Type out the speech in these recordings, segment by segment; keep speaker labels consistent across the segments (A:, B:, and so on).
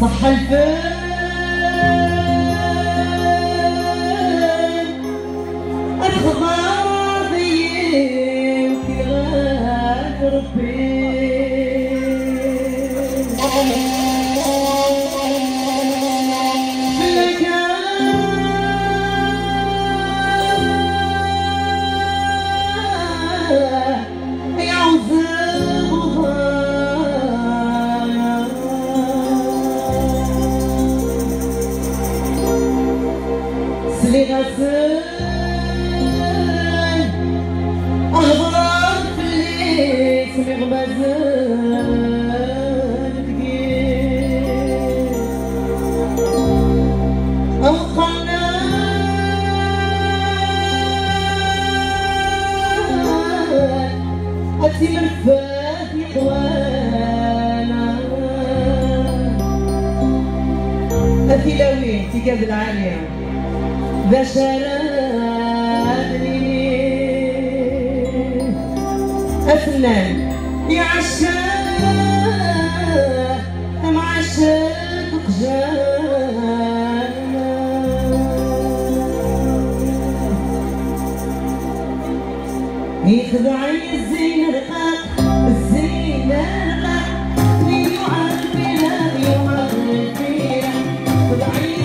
A: صح الفن أخبار ذي وكرات ربي
B: كاد العالية بشراني أفنان يا عشاق معشاق جانا يخدعني الزين رقاق الزين رقاق ليعرف بلا يعرف فيها خدعني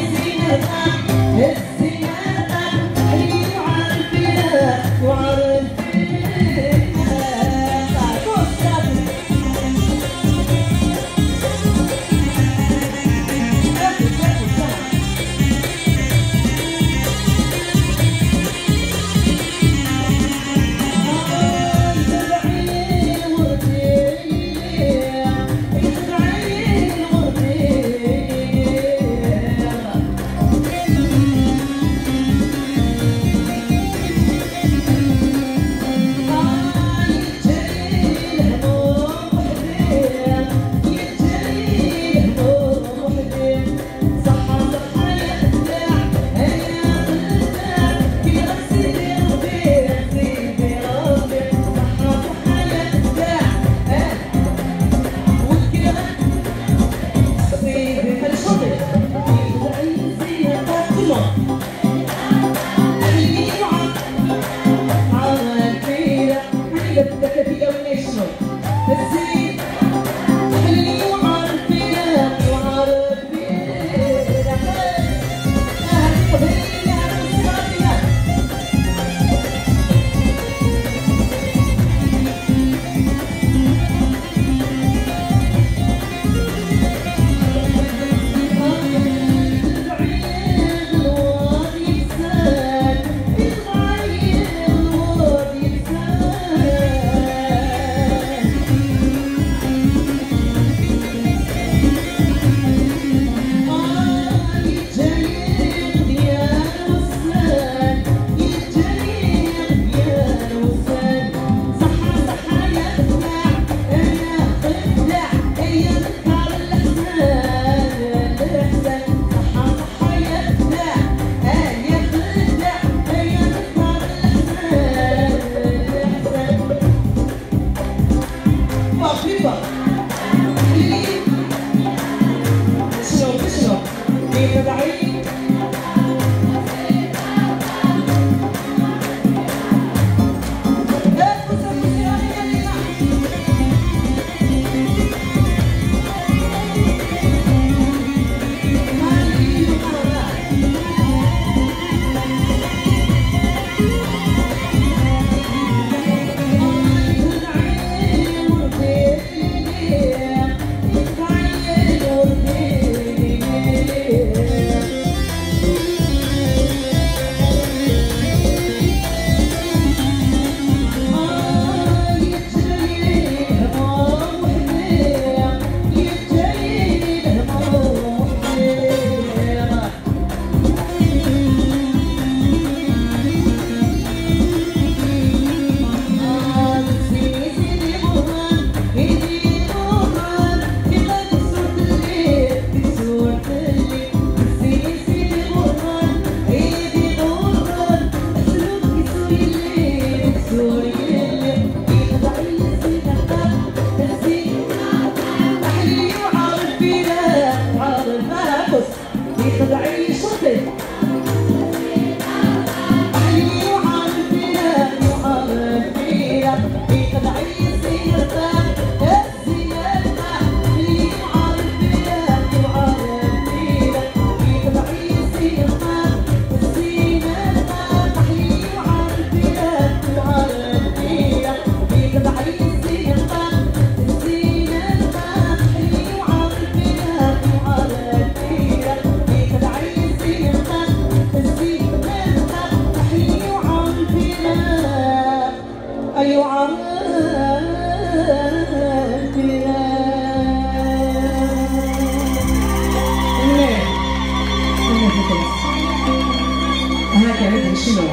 B: هكا ندري شنو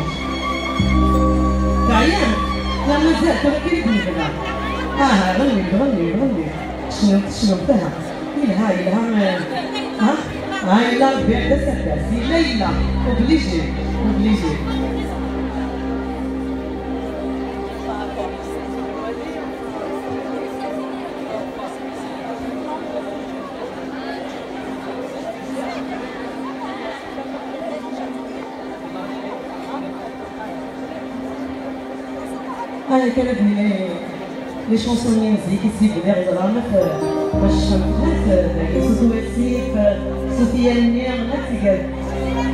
B: تعيان لا مازال تفكرني كذا غني شنو بها هاي لا بيع دساتاسي ليلى اوبليجي أنا كانت لي شونسون ميوزيك يسيب لي غزرانة باش الناس صوتواتي صوتيا النير الناس قال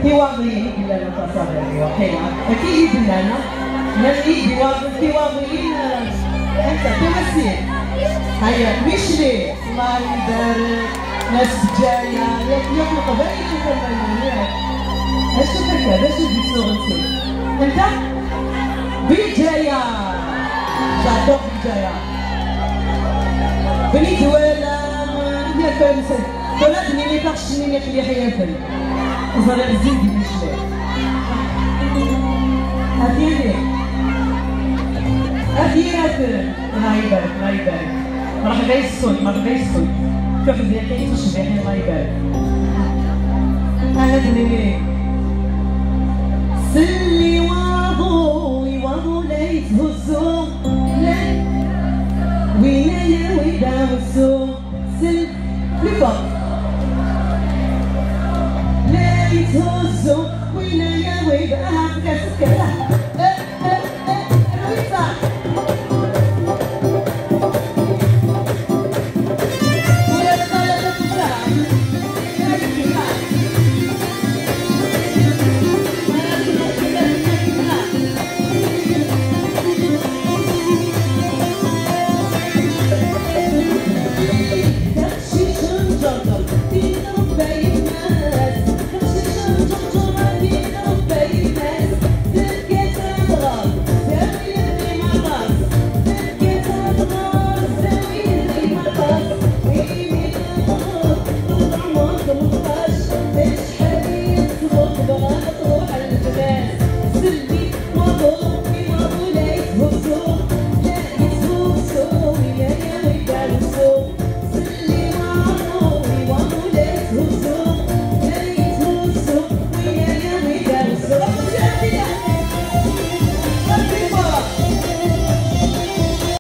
B: تيواضيين إلا أنا تصابر وحيلا أكيد إلا أنا ماشي تيواضيين أنت تمثيل هيا مشلي الله يبارك ناس جاية ياكلوا قبائل وكمان اش هكا باش تجي صورتي أنت بجاية جادوك بجاية بنيت ولا يا فامسة ولا بنيني تاخشني خلي حياتي زرع زيدي مشلي أديري الله يبارك مرحبا يسون شوف زيادتي تشبيحي الله يبارك أنا بنيني سلي واضو ليت هزو وينايا ويداوسو سل لفوق ليت هزو وينايا ويداوسو